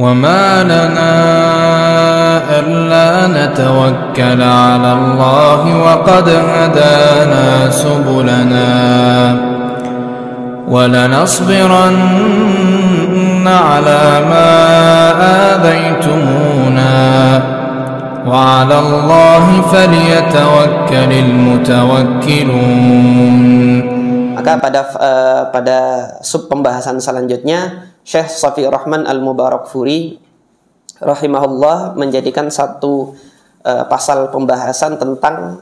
وما لنا ألا نتوكل على الله وقد هدانا سبلنا ولنصبرن على ما آذيتمونا وعلى الله فليتوكل المتوكلون. Maka pada sub pembahasan selanjutnya Syekh Shafi'ur Rahman Al-Mubarakfuri rahimahullah menjadikan satu pasal pembahasan tentang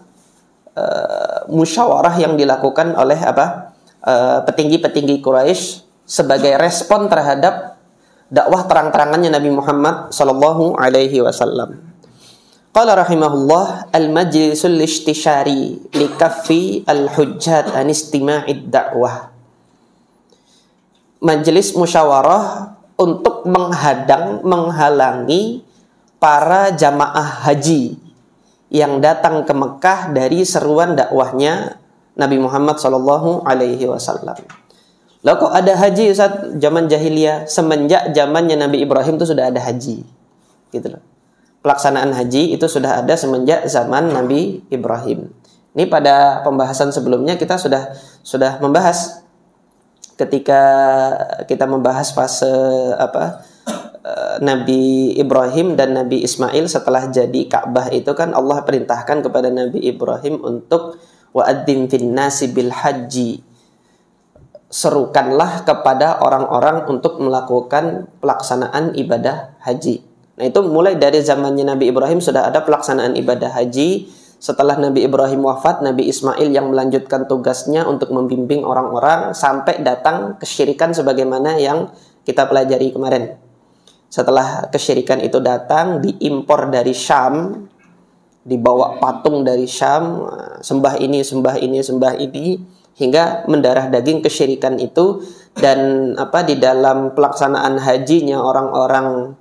musyawarah yang dilakukan oleh petinggi-petinggi Quraisy sebagai respon terhadap dakwah terang-terangannya Nabi Muhammad sallallahu alaihi wasallam. Qala rahimahullah al-majlisul istishari likaffi al-hujjat an istima'id da'wah. Majelis musyawarah untuk menghalangi para jamaah haji yang datang ke Mekah dari seruan dakwahnya Nabi Muhammad sallallahu alaihi wasallam. Lah kok ada haji Ustaz zaman jahiliyah? Semenjak zamannya Nabi Ibrahim itu sudah ada haji. Gitu loh. Pelaksanaan haji itu sudah ada semenjak zaman Nabi Ibrahim. Ini pada pembahasan sebelumnya kita sudah membahas ketika kita membahas fase Nabi Ibrahim dan Nabi Ismail setelah jadi Ka'bah itu kan Allah perintahkan kepada Nabi Ibrahim untuk wa'adzin fin nasi bil haji. Serukanlah kepada orang-orang untuk melakukan pelaksanaan ibadah haji. Nah itu mulai dari zamannya Nabi Ibrahim sudah ada pelaksanaan ibadah haji. Setelah Nabi Ibrahim wafat, Nabi Ismail yang melanjutkan tugasnya untuk membimbing orang-orang sampai datang kesyirikan sebagaimana yang kita pelajari kemarin. Setelah kesyirikan itu datang, diimpor dari Syam, dibawa patung dari Syam, sembah ini, hingga mendarah daging kesyirikan itu. Dan di dalam pelaksanaan hajinya orang-orang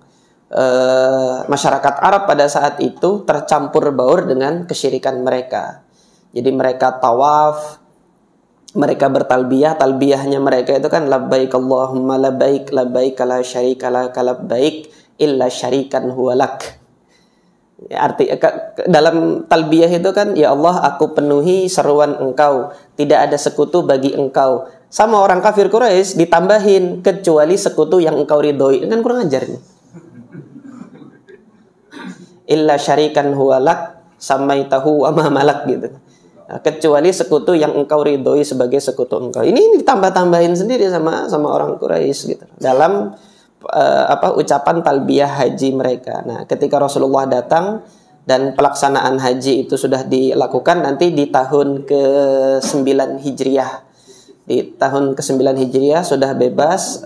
masyarakat Arab pada saat itu tercampur baur dengan kesyirikan mereka. Jadi mereka tawaf, mereka bertalbiyah, talbiyahnya mereka itu kan labbaik Allahumma labbaik, labbaik la syarika lak labbaik illa syarikan huwalak. Arti dalam talbiyah itu kan ya Allah aku penuhi seruan engkau, tidak ada sekutu bagi engkau. Sama orang kafir Quraisy ditambahin kecuali sekutu yang engkau ridhoi. Kan kurang ajar nih. Illa syarikan huwalak samaitahu wa ma malak gitu. Kecuali sekutu yang engkau ridhoi sebagai sekutu engkau. Ini ditambah-tambahin sendiri sama orang Quraisy gitu. Dalam ucapan talbiyah haji mereka. Nah, ketika Rasulullah datang dan pelaksanaan haji itu sudah dilakukan nanti di tahun ke-9 Hijriah. Di tahun ke-9 Hijriah sudah bebas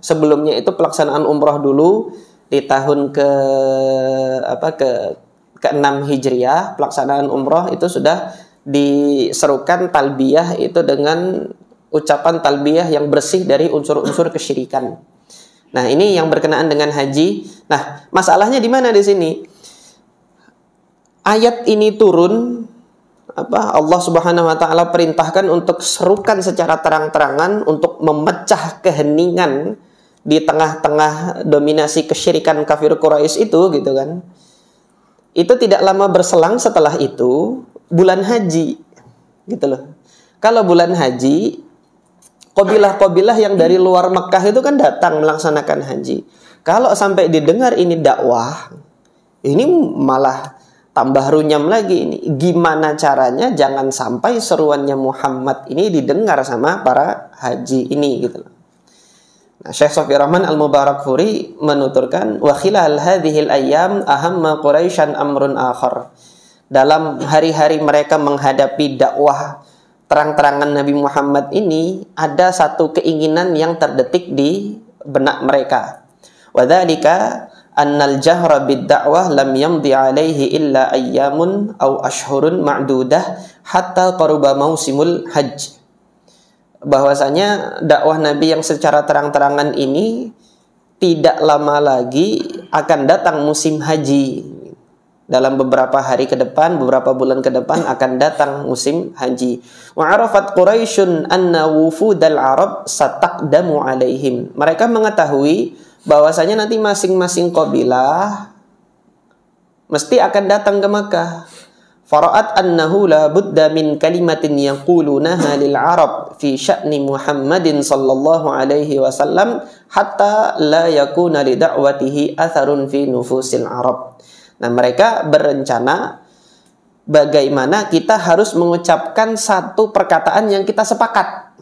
sebelumnya itu pelaksanaan umroh dulu. Di tahun ke-6 Hijriah pelaksanaan umroh itu sudah diserukan talbiyah itu dengan ucapan talbiyah yang bersih dari unsur-unsur kesyirikan. Nah, ini yang berkenaan dengan haji. Nah, masalahnya di mana di sini? Ayat ini turun Allah Subhanahu wa taala perintahkan untuk serukan secara terang-terangan untuk memecah keheningan di tengah-tengah dominasi kesyirikan kafir Quraisy itu gitu kan. Itu tidak lama berselang setelah itu bulan haji gitu loh. Kalau bulan haji qabilah-qabilah yang dari luar Mekah itu kan datang melaksanakan haji. Kalau sampai didengar ini dakwah, ini malah tambah runyam lagi ini. Gimana caranya jangan sampai seruannya Muhammad ini didengar sama para haji ini gitu loh. Nah, Syekh Shafi'ur Rahman Al-Mubarakfuri menuturkan wa khilal hadhil ayyam ahamma Quraisyan amrun akhar. Dalam hari-hari mereka menghadapi dakwah terang-terangan Nabi Muhammad ini ada satu keinginan yang terdetik di benak mereka. Wa dzalika annal jahra bid da'wah lam yamdi alaihi illa ayyamun aw ashhurun ma'dudah hatta qaruba mausimul hajj. Bahwasanya dakwah Nabi yang secara terang-terangan ini tidak lama lagi akan datang musim haji. Dalam beberapa hari ke depan, beberapa bulan ke depan akan datang musim haji. Wa arafat Quraisyun anna wufudal Arab sataqdamu alaihim. Mereka mengetahui bahwasanya nanti masing-masing qabilah mesti akan datang ke Makkah. Fara'at annahu la budda min kalimatin yaqulunaha lil Arab fi sya'ni Muhammadin sallallahu alaihi wasallam hatta la yakuna li da'watihi atharun fi nufusil Arab. Nah, mereka berencana bagaimana kita harus mengucapkan satu perkataan yang kita sepakat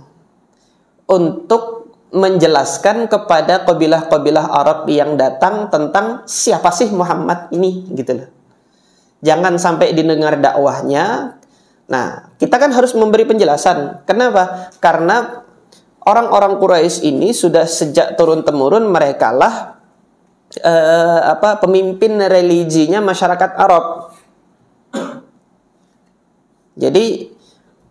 untuk menjelaskan kepada kabilah-kabilah Arab yang datang tentang siapa sih Muhammad ini, gitu loh. Jangan sampai didengar dakwahnya. Nah, kita kan harus memberi penjelasan. Kenapa? Karena orang-orang Quraisy ini sudah sejak turun-temurun mereka lah pemimpin religinya masyarakat Arab. Jadi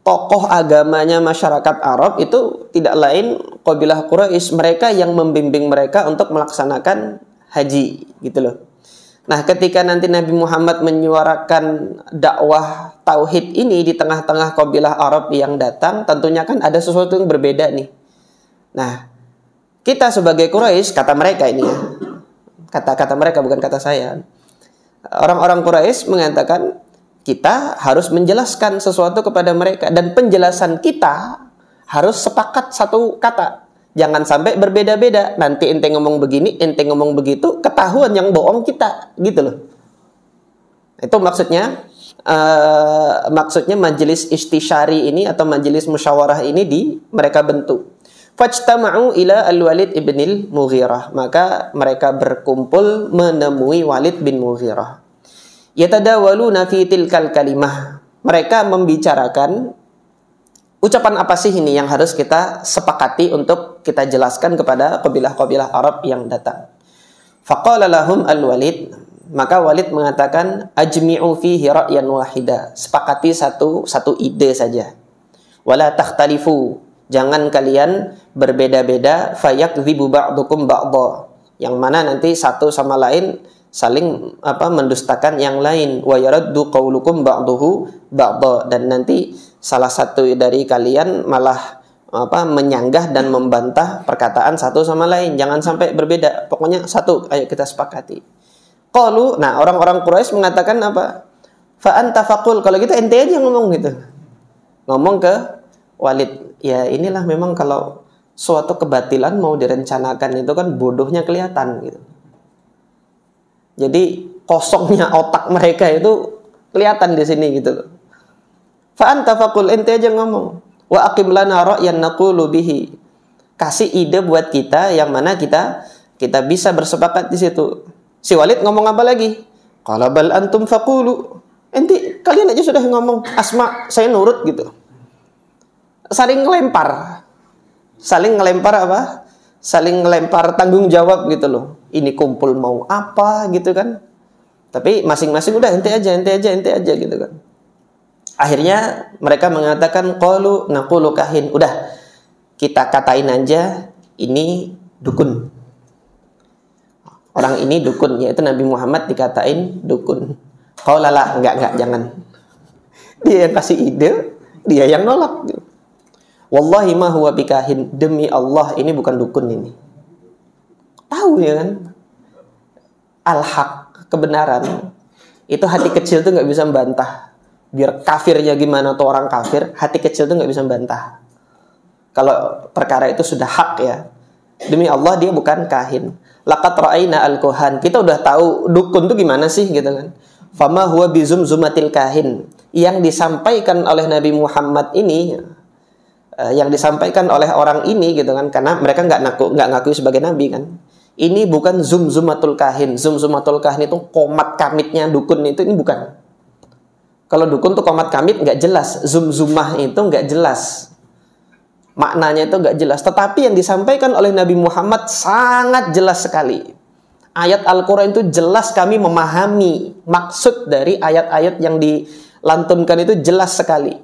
tokoh agamanya masyarakat Arab itu tidak lain kabilah Quraisy, mereka yang membimbing mereka untuk melaksanakan haji, gitu loh. Nah, ketika nanti Nabi Muhammad menyuarakan dakwah tauhid ini di tengah-tengah kabilah Arab yang datang, tentunya kan ada sesuatu yang berbeda nih. Nah, kita sebagai Quraisy, kata mereka ini ya, kata mereka bukan kata saya. Orang-orang Quraisy mengatakan kita harus menjelaskan sesuatu kepada mereka, dan penjelasan kita harus sepakat satu kata. Jangan sampai berbeda-beda. Nanti ente ngomong begini, ente ngomong begitu, ketahuan yang bohong kita, gitu loh. Itu maksudnya majelis istisyari ini atau majelis musyawarah ini mereka bentuk. Fajtama'u ila al-Walid ibnil Mughirah. Maka mereka berkumpul menemui Walid bin Mughirah. Yatadawaluna fi tilkal kalimah. Mereka membicarakan ucapan apa sih ini yang harus kita sepakati untuk kita jelaskan kepada kabilah-kabilah Arab yang datang. Faqala lahum al-Walid, maka Walid mengatakan ajmi'u fihi ra'yan wahida, sepakati satu ide saja. Wala takhtalifu, jangan kalian berbeda-beda, fayakdzibu ba'dukum ba'dha, yang mana nanti satu sama lain saling mendustakan yang lain. Wa yaraddu qaulukum ba'duhu ba'dha, dan nanti salah satu dari kalian malah menyanggah dan membantah perkataan satu sama lain. Jangan sampai berbeda. Pokoknya satu, ayo kita sepakati. Qalu, nah orang-orang Quraisy mengatakan apa? Fa anta faqul, kalau gitu ente aja ngomong gitu. Ngomong ke Walid. Ya inilah memang kalau suatu kebatilan mau direncanakan itu kan bodohnya kelihatan gitu. Jadi kosongnya otak mereka itu kelihatan di sini gitu loh. Fa anta faqul, ente aja ngomong. Wa aqim lana ra'yan naqulu bihi. Kasih ide buat kita yang mana kita bisa bersepakat di situ. Si Walid ngomong apa lagi? Qala bal antum faqulu. Ente kalian aja sudah ngomong. Asma, saya nurut gitu. Saling ngelempar apa? Saling ngelempar tanggung jawab gitu loh. Ini kumpul mau apa gitu kan? Tapi masing-masing udah ente aja gitu kan. Akhirnya mereka mengatakan qalu naqulu kahin. Udah, kita katain aja ini dukun. Orang ini dukun, yaitu Nabi Muhammad dikatain dukun. Qala la, enggak, jangan. Dia yang kasih ide, dia yang nolak. Wallahi ma huwa bikahin, demi Allah ini bukan dukun ini. Tahu ya kan? Al-haq, kebenaran. Itu hati kecil tuh enggak bisa membantah. Biar kafirnya gimana tuh orang kafir, hati kecil tuh nggak bisa membantah. Kalau perkara itu sudah hak ya, demi Allah dia bukan kahin. Laqad ra'ayna al-kuhan, kita udah tahu dukun tuh gimana sih gitu kan. Fama huwa bizumzumatil kahin, yang disampaikan oleh Nabi Muhammad ini, yang disampaikan oleh orang ini gitu kan, karena mereka nggak ngakui sebagai nabi kan. Ini bukan zumzumatul kahin. Zumzumatul kahin itu komat kamitnya dukun itu, ini bukan. Kalau dukun tuh komat kamit nggak jelas, zumzumah itu nggak jelas, maknanya itu nggak jelas. Tetapi yang disampaikan oleh Nabi Muhammad sangat jelas sekali. Ayat Al-Quran itu jelas, kami memahami maksud dari ayat-ayat yang dilantunkan itu jelas sekali.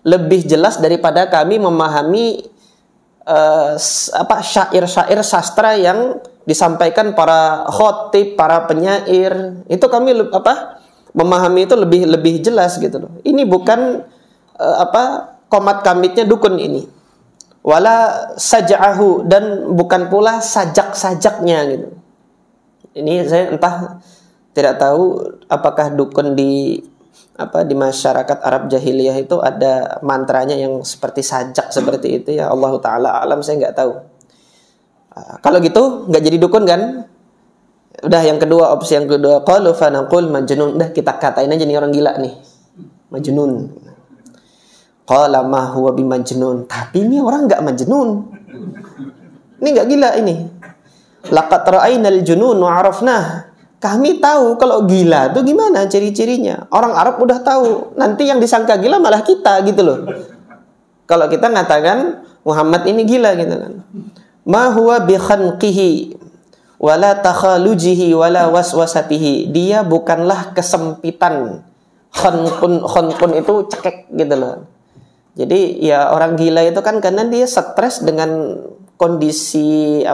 Lebih jelas daripada kami memahami syair-syair sastra yang disampaikan para khotib, para penyair. Itu kami memahami itu lebih jelas gitu loh. Ini bukan komat kamitnya dukun ini. wala saj'ahu, dan bukan pula sajak-sajaknya gitu. Ini saya entah tidak tahu apakah dukun di masyarakat Arab jahiliyah itu ada mantranya yang seperti sajak seperti itu ya. Allah taala alam, saya nggak tahu. Kalau gitu nggak jadi dukun kan? Udah, yang kedua, opsi yang kedua, qalu fa naqul majnun. Udah, kita katain aja nih orang gila nih, majnun. Qala ma huwa bimajnun. Tapi ini orang nggak majnun, ini nggak gila ini. Laqad ra'ainal junun wa 'arafnah. Kami tahu kalau gila itu gimana ciri-cirinya. Orang Arab udah tahu. Nanti yang disangka gila malah kita gitu loh. Kalau kita ngatakan Muhammad ini gila gitu kan. Ma huwa bi khanqihi wala takhalujihi wala waswasatihi. Dia bukanlah kesempitan. Khanqun itu cekek gitu loh. Jadi ya orang gila itu kan karena dia stres dengan kondisi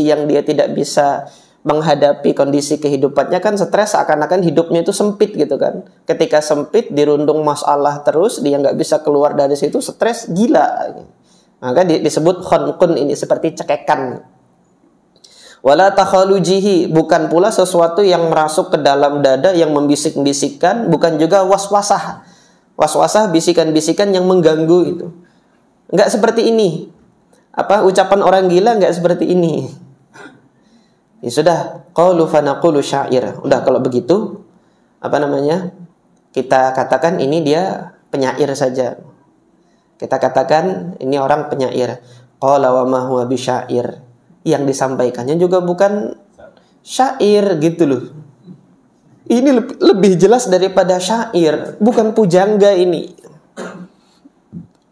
yang dia tidak bisa menghadapi kondisi kehidupannya, kan stres, seakan-akan hidupnya itu sempit gitu kan. Ketika sempit, dirundung masalah terus, dia nggak bisa keluar dari situ, stres, gila. Maka disebut khanqun ini, seperti cekekan. Wala takhalujihi, bukan pula sesuatu yang merasuk ke dalam dada yang membisik-bisikkan, bukan juga waswasah. Waswasah, bisikan-bisikan yang mengganggu itu. Nggak seperti ini. Ucapan orang gila nggak seperti ini. Ya sudah, qalu fa naqulu syair. Udah, kalau begitu kita katakan ini dia penyair saja. Kita katakan ini orang penyair. Qala wa ma huwa bisyair. Yang disampaikannya juga bukan syair gitu loh. Ini lebih jelas daripada syair, bukan pujangga ini.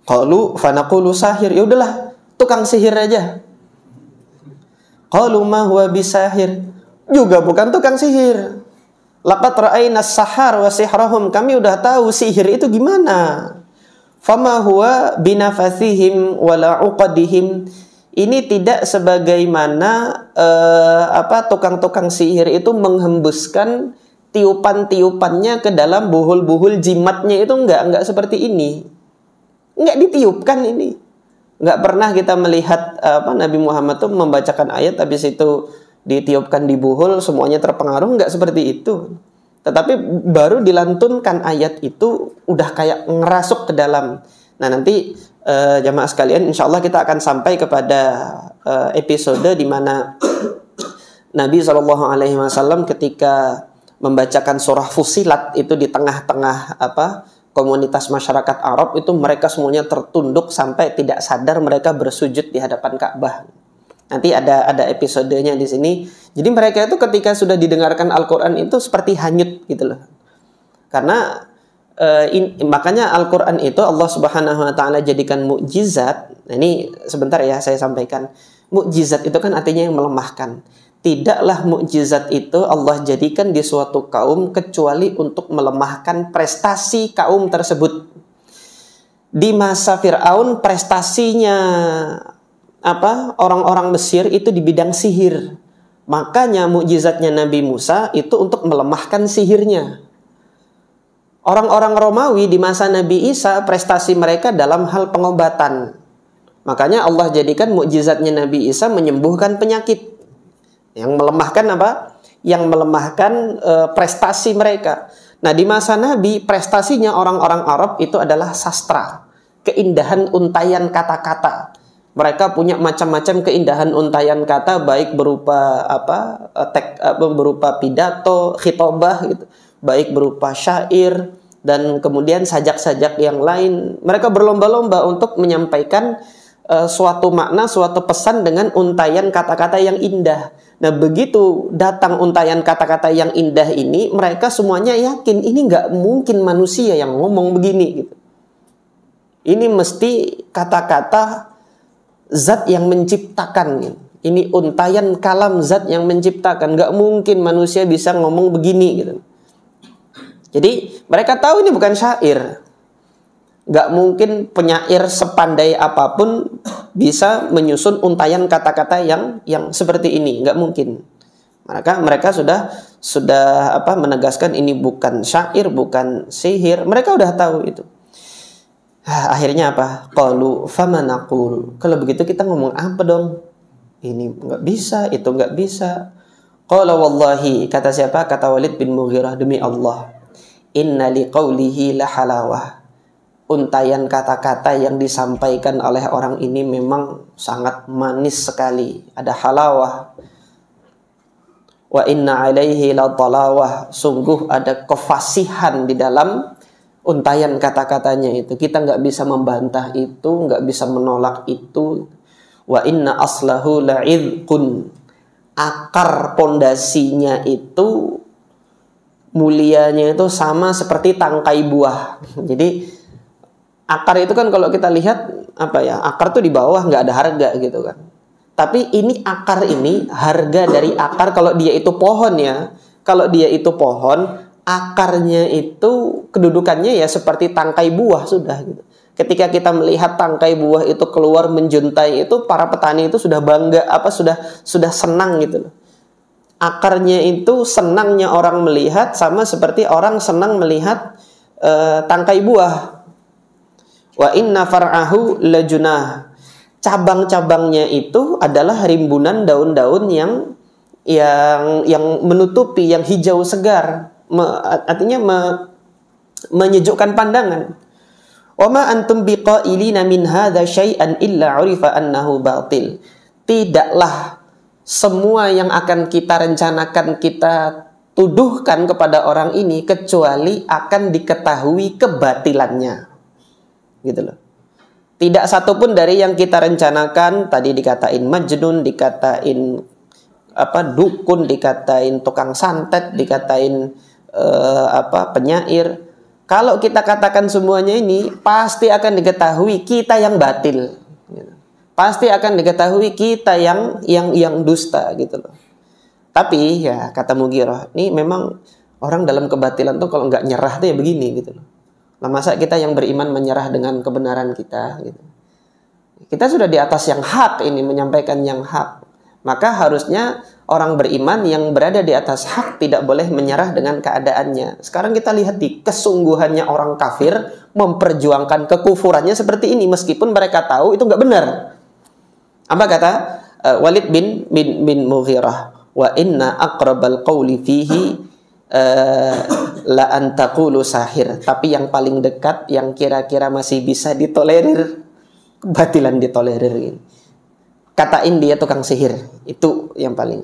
Qalu fa naqulu sahir. Ya udahlah, tukang sihir aja. Qalu ma huwa bisahir. Juga bukan tukang sihir. Laqad ra'ayna as-sahar wa sihrahum. Kami udah tahu sihir itu gimana. Fama huwa binafathihim wala uqadihim. Ini tidak sebagaimana tukang-tukang sihir itu menghembuskan tiupan-tiupannya ke dalam buhul-buhul jimatnya, itu enggak seperti ini. Enggak ditiupkan ini. Nggak pernah kita melihat Nabi Muhammad tuh membacakan ayat habis itu ditiupkan di buhul semuanya terpengaruh, nggak seperti itu. Tetapi baru dilantunkan ayat itu udah kayak ngerasuk ke dalam. Nah nanti jamaah sekalian, insya Allah kita akan sampai kepada episode di mana Nabi SAW ketika membacakan surah Fussilat itu di tengah-tengah komunitas masyarakat Arab itu, mereka semuanya tertunduk sampai tidak sadar mereka bersujud di hadapan Ka'bah. Nanti ada episodenya di sini. Jadi mereka itu ketika sudah didengarkan Al-Quran itu seperti hanyut gitu loh. Karena makanya Al-Quran itu Allah Subhanahu Wa Taala jadikan mukjizat. Nah, ini sebentar ya saya sampaikan. Mukjizat itu kan artinya yang melemahkan. Tidaklah mukjizat itu Allah jadikan di suatu kaum kecuali untuk melemahkan prestasi kaum tersebut. Di masa Fir'aun prestasinya orang-orang Mesir itu di bidang sihir. Makanya mukjizatnya Nabi Musa itu untuk melemahkan sihirnya. Orang-orang Romawi di masa Nabi Isa prestasi mereka dalam hal pengobatan. Makanya Allah jadikan mukjizatnya Nabi Isa menyembuhkan penyakit. Yang melemahkan Yang melemahkan prestasi mereka. Nah, di masa Nabi prestasinya orang-orang Arab itu adalah sastra, keindahan untayan kata-kata. Mereka punya macam-macam keindahan untayan kata, baik berupa berupa pidato, khitobah gitu, baik berupa syair dan kemudian sajak-sajak yang lain. Mereka berlomba-lomba untuk menyampaikan suatu makna, suatu pesan dengan untayan kata-kata yang indah. Nah, begitu datang untayan kata-kata yang indah ini, mereka semuanya yakin ini nggak mungkin manusia yang ngomong begini gitu. Ini mesti kata-kata zat yang menciptakan gitu. Ini untayan kalam zat yang menciptakan. Nggak mungkin manusia bisa ngomong begini gitu. Jadi mereka tahu ini bukan syair. Nggak mungkin penyair sepandai apapun bisa menyusun untayan kata-kata yang seperti ini. Nggak mungkin. Mereka sudah menegaskan ini bukan syair, bukan sihir. Mereka udah tahu itu. Akhirnya apa? Qalu famanaqul. Kalau begitu kita ngomong apa dong? Ini nggak bisa, itu nggak bisa. Qala wallahi, kata siapa? Kata Walid bin Mughirah, demi Allah, inna liqaulihi la halawah. Untayan kata-kata yang disampaikan oleh orang ini memang sangat manis sekali. Ada halawah. Wa inna alaihi la talawah. Sungguh ada kefasihan di dalam untayan kata-katanya itu. Kita nggak bisa membantah itu, nggak bisa menolak itu. Wa inna aslahu la'idqun. Akar pondasinya itu mulianya itu sama seperti tangkai buah. Jadi akar itu kan kalau kita lihat apa ya, akar tuh di bawah nggak ada harga gitu kan. Tapi ini akar ini, harga dari akar, kalau dia itu pohon ya, kalau dia itu pohon, akarnya itu kedudukannya ya seperti tangkai buah sudah gitu. Ketika kita melihat tangkai buah itu keluar menjuntai itu, para petani itu sudah bangga, sudah senang gitu loh. Akarnya itu senangnya orang melihat sama seperti orang senang melihat tangkai buah. Wa inna far'ahu lajunah. Cabang-cabangnya itu adalah rimbunan daun-daun yang menutupi, yang hijau segar, artinya menyejukkan pandangan. Wa ma antum biqailina min hadza syai'an illa 'urifa annahu batil. Tidaklah semua yang akan kita rencanakan, kita tuduhkan kepada orang ini kecuali akan diketahui kebatilannya. Gitu loh. Tidak satupun dari yang kita rencanakan, tadi dikatain majnun, dikatain dukun, dikatain tukang santet, dikatain penyair. Kalau kita katakan semuanya ini, pasti akan diketahui kita yang batil. Pasti akan diketahui kita yang dusta gitu loh. Tapi ya kata Mughirah, ini memang orang dalam kebatilan tuh kalau nggak nyerah tuh ya begini gitu loh. Nah, masa kita yang beriman menyerah dengan kebenaran kita gitu. Kita sudah di atas yang hak ini, menyampaikan yang hak. Maka harusnya orang beriman yang berada di atas hak tidak boleh menyerah dengan keadaannya. Sekarang kita lihat di kesungguhannya orang kafir memperjuangkan kekufurannya seperti ini, meskipun mereka tahu itu nggak benar. Apa kata Walid bin Mughirah? Wa inna aqrabal qawli fihi la antaqulu sahir. Tapi yang paling dekat, yang kira-kira masih bisa ditolerir, kebatilan ditolerir. Katain dia tukang sihir, itu yang paling